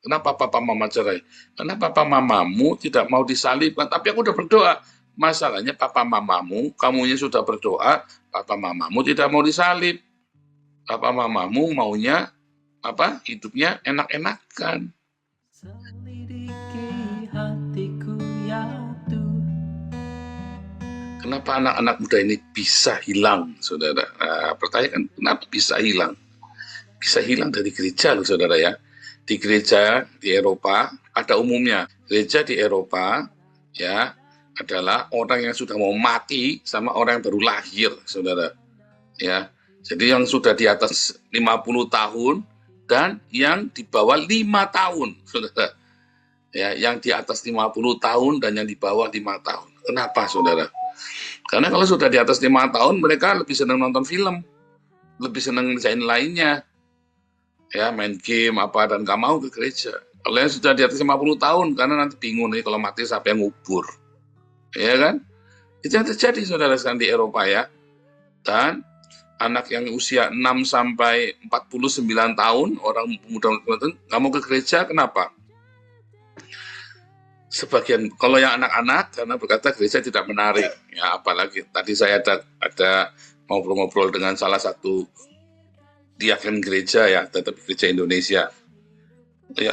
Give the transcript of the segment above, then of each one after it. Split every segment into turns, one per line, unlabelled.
Kenapa papa mama cerai? Karena papa mamamu tidak mau disalibkan. Tapi aku udah berdoa. Masalahnya papa mamamu, kamunya sudah berdoa, papa mamamu tidak mau disalib. Papa mamamu maunya apa? Hidupnya enak-enakan.
Selidiki hatiku ya Tuhan.
Kenapa anak-anak muda ini bisa hilang, saudara? Nah, pertanyaan kan, kenapa bisa hilang? Bisa hilang dari gereja loh, saudara ya. Di gereja di Eropa, pada umumnya, gereja di Eropa, ya, adalah orang yang sudah mau mati sama orang yang baru lahir, saudara. Ya, jadi yang sudah di atas 50 tahun dan yang di bawah 5 tahun, saudara. Ya, yang di atas 50 tahun dan yang di bawah 5 tahun. Kenapa, saudara? Karena kalau sudah di atas 5 tahun, mereka lebih senang nonton film, lebih senang ngerjain lainnya, ya main game apa, dan gak mau ke gereja. Kalau yang sudah di atas 50 tahun, karena nanti bingung nih kalau mati siapa yang ngubur, ya kan? Itu yang terjadi, saudara, sekarang di Eropa ya. Dan anak yang usia 6 sampai 49 tahun, orang muda nggak mau ke gereja, kenapa? Sebagian, kalau yang anak-anak karena berkata gereja tidak menarik, ya apalagi tadi saya ada ngobrol-ngobrol dengan salah satu diaken gereja ya, tetapi gereja Indonesia. Ya,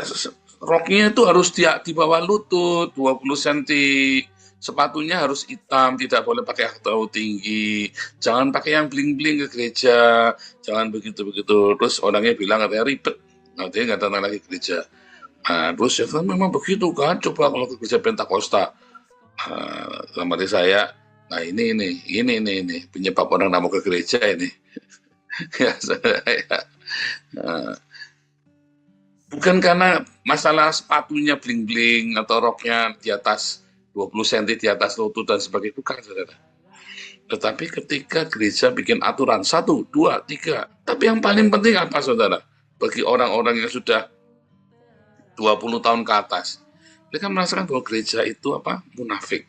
roknya itu harus di bawah lutut, 20 cm. Sepatunya harus hitam, tidak boleh pakai terlalu tinggi. Jangan pakai yang bling-bling ke gereja. Jangan begitu-begitu. Terus orangnya bilang katanya ribet. Nanti nggak datang lagi ke gereja. Nah, terus ya kan memang begitu kan. Coba kalau ke gereja Pentakosta. Sama saya, nah ini penyebab orang nggak mau ke gereja ini. Ya, saya. Nah, bukan karena masalah sepatunya bling-bling atau roknya di atas 20 cm di atas lutut dan sebagainya, bukan, saudara. Tetapi ketika gereja bikin aturan 1, 2, 3, tapi yang paling penting apa, saudara? Bagi orang-orang yang sudah 20 tahun ke atas, mereka merasakan bahwa gereja itu apa? Munafik.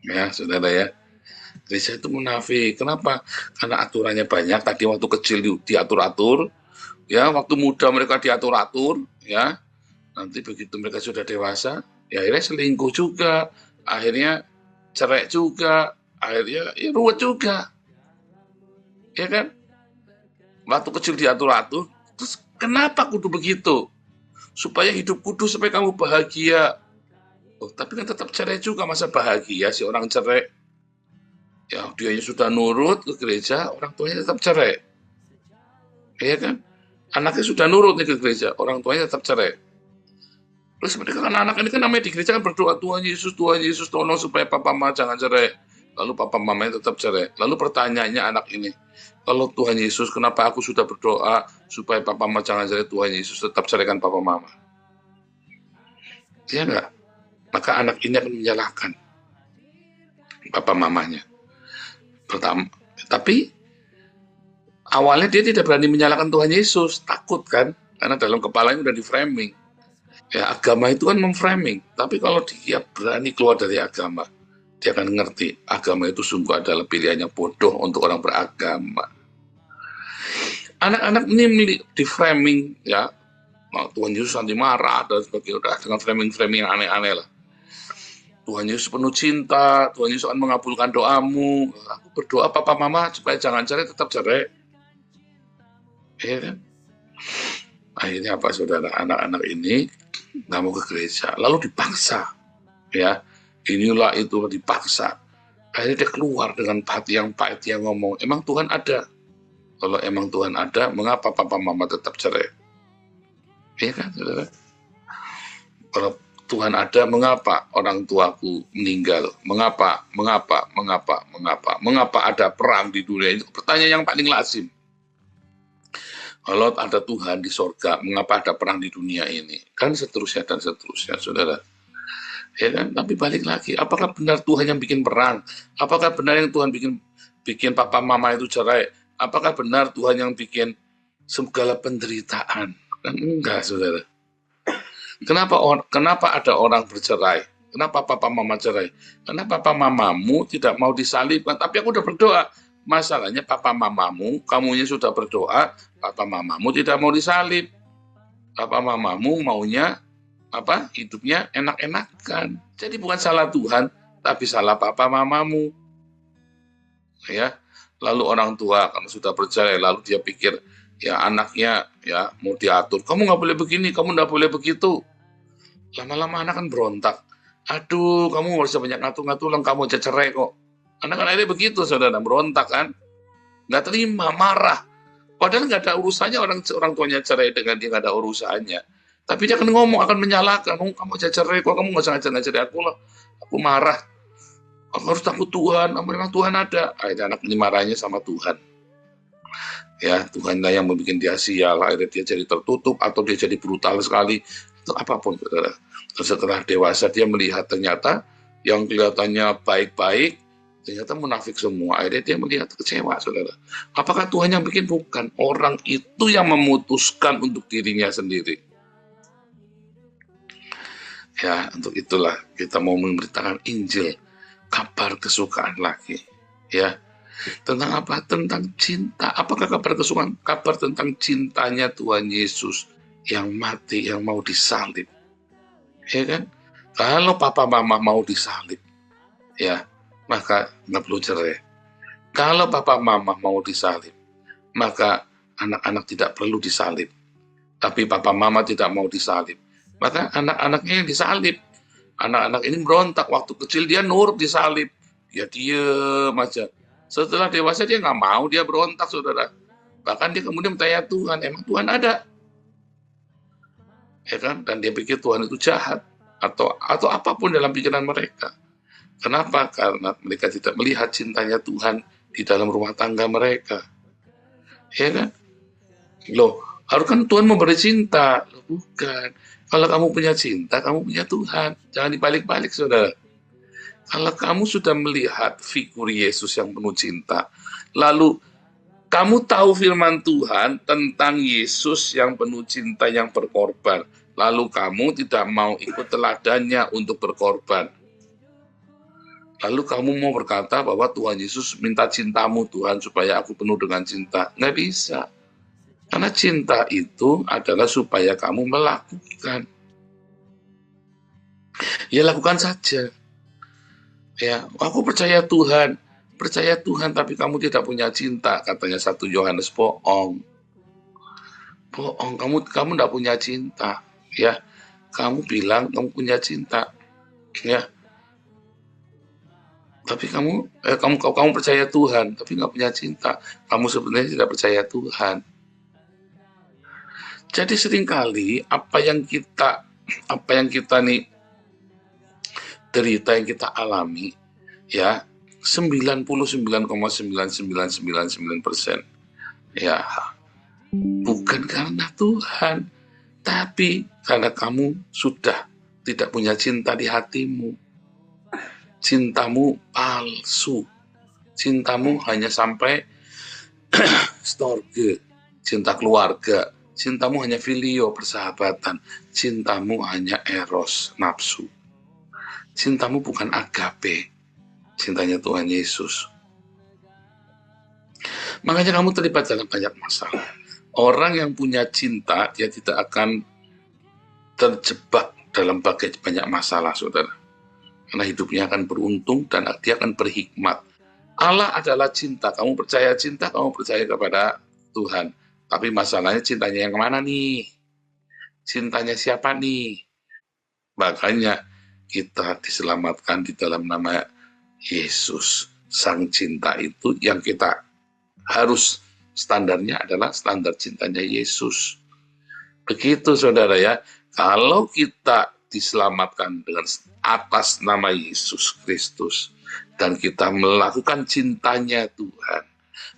Ya, saudara ya. Gereja itu munafik. Kenapa? Karena aturannya banyak. Tadi waktu kecil diatur-atur, ya, waktu muda mereka diatur-atur, ya. Nanti begitu mereka sudah dewasa, ya akhirnya selingkuh juga, akhirnya cerai juga, akhirnya ya ruwet juga, ya kan? Waktu kecil diatur-atur, terus kenapa kudu begitu? Supaya hidup kudus, supaya kamu bahagia. Oh, tapi kan tetap cerai juga, masa bahagia si orang cerai? Ya dia sudah nurut ke gereja, orang tuanya tetap cerai, ya kan? Anaknya sudah nurut nih ke gereja, orang tuanya tetap cerai. Terus mereka kan anak ini kan namanya di gereja kan berdoa, Tuhan Yesus tolong supaya papa mama jangan cerai. Lalu papa mamanya tetap cerai. Lalu pertanyaannya anak ini, kalau Tuhan Yesus kenapa aku sudah berdoa supaya papa mama jangan cerai, Tuhan Yesus tetap ceraikan papa mama? Iya enggak? Maka anak ini akan menyalahkan papa mamanya. Pertama, tapi awalnya dia tidak berani menyalahkan Tuhan Yesus, takut kan? Karena dalam kepalanya udah di framing. Ya, agama itu kan memframing, tapi kalau dia berani keluar dari agama, dia akan ngerti agama itu sungguh adalah pilihan yang bodoh untuk orang beragama. Anak-anak ini di framing, ya, Tuhan Yesus nanti marah dan sebagainya, udah dengan framing-framing yang aneh-aneh lah. Tuhan Yesus penuh cinta, Tuhan Yesus akan mengabulkan doamu. Aku berdoa papa mama supaya jangan cerai, tetap cerai. Ya kan? Akhirnya apa, saudara? Anak-anak ini nggak mau ke gereja, lalu dipaksa, ya, inilah itu dipaksa. Akhirnya dia keluar dengan hati yang pahit, dia ngomong, emang Tuhan ada? Kalau emang Tuhan ada, mengapa papa mama tetap cerai? Ya kan, saudara? Kalau Tuhan ada, mengapa orang tuaku meninggal? Mengapa ada perang di dunia ini? Pertanyaan yang paling lazim. Kalau ada Tuhan di sorga, mengapa ada perang di dunia ini? Kan seterusnya dan seterusnya, saudara. Ya kan? Tapi balik lagi, apakah benar Tuhan yang bikin perang? Apakah benar yang Tuhan bikin papa mama itu cerai? Apakah benar Tuhan yang bikin segala penderitaan? Kan enggak, saudara. Kenapa ada orang bercerai? Kenapa papa mama cerai? Karena papa mamamu tidak mau disalibkan. Tapi aku udah berdoa. Masalahnya papa mamamu, kamunya sudah berdoa, papa mamamu tidak mau disalib. Papa mamamu maunya hidupnya enak-enakan. Jadi bukan salah Tuhan, tapi salah papa mamamu. Ya, lalu orang tua kalau sudah percaya, lalu dia pikir ya anaknya ya mau diatur. Kamu nggak boleh begini, kamu nggak boleh begitu. Lama-lama anak kan berontak. Aduh, kamu nggak usah banyak ngatur-ngatur, kamu aja cerai kok. Anak kan akhirnya begitu, saudara, berontak kan, nggak terima, marah. Padahal nggak ada urusannya orang tuanya cerai dengan dia, nggak ada urusannya. Tapi dia akan ngomong, akan menyalahkan, kamu aja cerai kok, kamu nggak usah ngajar-ngajarin aku lah. Aku marah. Aku harus takut Tuhan, memang Tuhan ada. Akhirnya anak ini marahnya sama Tuhan. Ya, Tuhanlah yang membuat dia sial, akhirnya dia jadi tertutup atau dia jadi brutal sekali. Itu apapun, saudara. Setelah dewasa dia melihat ternyata yang kelihatannya baik-baik, ternyata munafik semua. Akhirnya dia melihat kecewa, saudara. Apakah Tuhan yang bikin? Bukan. Orang itu yang memutuskan untuk dirinya sendiri. Ya, untuk itulah kita mau memberitakan Injil, kabar kesukaan lagi. Ya, tentang apa? Tentang cinta. Apakah kabar kesukaan? Kabar tentang cintanya Tuhan Yesus yang mati, yang mau disalib. Ya kan? Kalau papa mama mau disalib, ya, maka nggak perlu cerai. Kalau papa mama mau disalib, maka anak-anak tidak perlu disalib. Tapi papa mama tidak mau disalib, maka anak-anaknya yang disalib. Anak-anak ini berontak, waktu kecil dia nurut disalib, dia diem aja. Setelah dewasa dia nggak mau, dia berontak, saudara. Bahkan dia kemudian bertanya Tuhan, emang Tuhan ada? Ya kan? Dan dia pikir Tuhan itu jahat atau apapun dalam pikiran mereka. Kenapa? Karena mereka tidak melihat cintanya Tuhan di dalam rumah tangga mereka. Ya kan? Loh, harus kan Tuhan memberi cinta. Loh, bukan. Kalau kamu punya cinta, kamu punya Tuhan. Jangan dibalik-balik, saudara. Kalau kamu sudah melihat figur Yesus yang penuh cinta, lalu kamu tahu firman Tuhan tentang Yesus yang penuh cinta, yang berkorban, lalu kamu tidak mau ikut teladannya untuk berkorban. Lalu kamu mau berkata bahwa Tuhan Yesus minta cintamu, Tuhan, supaya aku penuh dengan cinta. Nggak bisa. Karena cinta itu adalah supaya kamu melakukan. Ya, lakukan saja. Ya, aku percaya Tuhan, tapi kamu tidak punya cinta, katanya 1 Yohanes. Bohong, kamu tidak punya cinta. Ya, kamu bilang kamu punya cinta, ya, tapi kamu percaya Tuhan, tapi nggak punya cinta. Kamu sebenarnya tidak percaya Tuhan. Jadi seringkali apa yang kita nih derita, yang kita alami, ya, 99,9999% ya bukan karena Tuhan, tapi karena kamu sudah tidak punya cinta di hatimu. Cintamu palsu, cintamu hanya sampai storge, cinta keluarga, cintamu hanya filio, persahabatan, cintamu hanya eros, nafsu. Cintamu bukan agape, cintanya Tuhan Yesus. Makanya kamu terlibat dalam banyak masalah. Orang yang punya cinta, dia tidak akan terjebak dalam banyak masalah, saudara. Karena hidupnya akan beruntung dan dia akan berhikmat. Allah adalah cinta. Kamu percaya cinta, kamu percaya kepada Tuhan. Tapi masalahnya cintanya yang kemana nih? Cintanya siapa nih? Makanya kita diselamatkan di dalam nama Yesus. Sang cinta itu yang kita harus standarnya adalah standar cintanya Yesus. Begitu, saudara, ya. Kalau kita diselamatkan dengan atas nama Yesus Kristus dan kita melakukan cintanya Tuhan,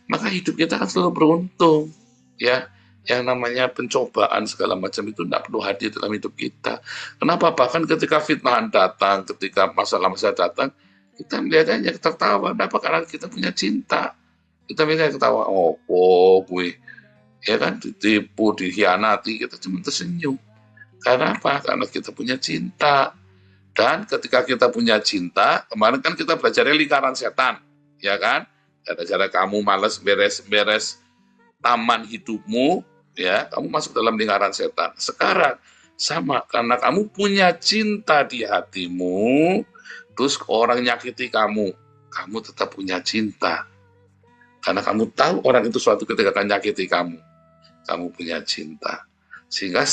maka hidup kita akan selalu beruntung, ya. Yang namanya pencobaan segala macam itu tidak perlu hadir dalam hidup kita. Kenapa? Bahkan ketika fitnah datang, ketika masalah-masalah datang, kita melihatnya tertawa. Kenapa? Karena kita punya cinta. Kita melihatnya ketawa, gue, ya kan, ditipu, dikhianati, kita cuma tersenyum. Karena apa? Karena kita punya cinta. Dan ketika kita punya cinta, kemarin kan kita belajar lingkaran setan, ya kan? Gara-gara kamu malas beres-beres taman hidupmu, ya, kamu masuk dalam lingkaran setan. Sekarang Sama, karena kamu punya cinta di hatimu, terus orang nyakiti kamu tetap punya cinta. Karena kamu tahu orang itu suatu ketika akan nyakiti kamu punya cinta. Sehingga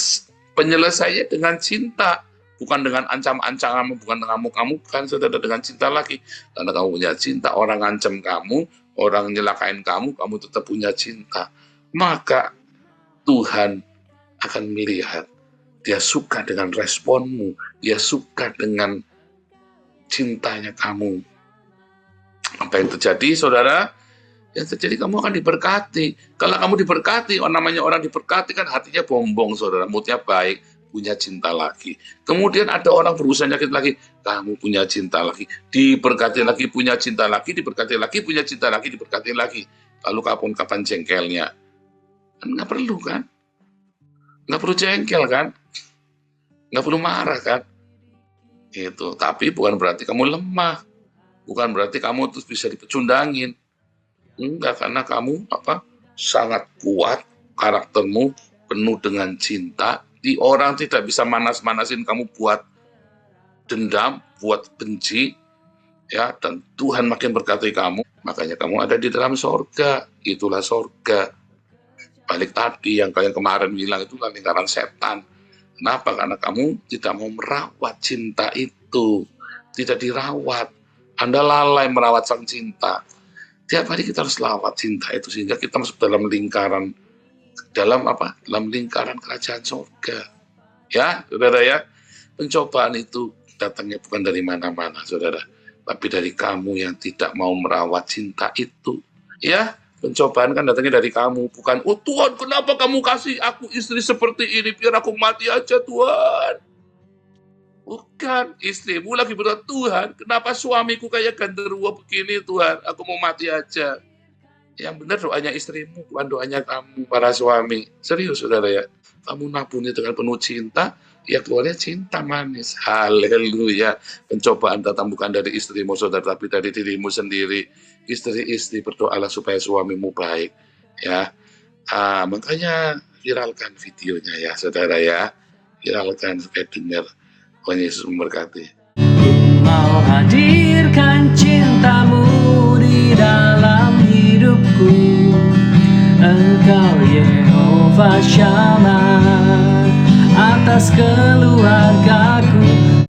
penyelesaiannya dengan cinta, bukan dengan ancam-ancaman, bukan dengan ngamuk-ngamukan, saudara, dengan cinta lagi. Karena kamu punya cinta, orang ngancam kamu, orang nyelakain kamu tetap punya cinta. Maka Tuhan akan melihat, dia suka dengan responmu, dia suka dengan cintanya kamu. Apa yang terjadi, saudara? Yang terjadi kamu akan diberkati. Kalau kamu diberkati, namanya orang diberkati kan hatinya bombong, saudara, moodnya baik, punya cinta lagi. Kemudian ada orang berusaha nyakit lagi, kamu punya cinta lagi, diberkati lagi, punya cinta lagi, diberkati lagi, punya cinta lagi, diberkati lagi. Lalu kapan jengkelnya? Kan nggak perlu kan? Nggak perlu jengkel kan? Nggak perlu marah kan? Itu. Tapi bukan berarti kamu lemah, bukan berarti kamu terus bisa dipecundangin. Enggak, karena kamu sangat kuat, karaktermu penuh dengan cinta. Di orang tidak bisa manas-manasin kamu buat dendam, buat benci, ya. Dan Tuhan makin berkati kamu, makanya kamu ada di dalam sorga. Itulah sorga. Balik tadi yang kalian kemarin bilang itu kan lingkaran setan. Kenapa? Karena kamu tidak mau merawat cinta itu, tidak dirawat. Anda lalai merawat sang cinta. Tiap hari kita harus lawat cinta itu sehingga kita masuk dalam lingkaran, dalam lingkaran kerajaan surga. Ya, saudara ya, pencobaan itu datangnya bukan dari mana-mana, saudara, tapi dari kamu yang tidak mau merawat cinta itu. Ya, pencobaan kan datangnya dari kamu, bukan, oh Tuhan, kenapa kamu kasih aku istri seperti ini, biar aku mati aja Tuhan. Bukan, istrimu lagi berdoa, Tuhan, kenapa suamiku kayak genderuwo begini Tuhan, aku mau mati aja. Yang benar doanya istrimu, bukan doanya kamu, para suami. Serius, saudara ya. Kamu nabungnya dengan penuh cinta, ya keluarnya cinta manis. Haleluya. Pencobaan datang bukan dari istrimu, saudara, tapi dari dirimu sendiri. Istri-istri, berdoalah supaya suamimu baik. Ya, makanya viralkan videonya ya, saudara ya. Viralkan supaya dengar. Tuhan Yesus memberkati.
Mau hadirkan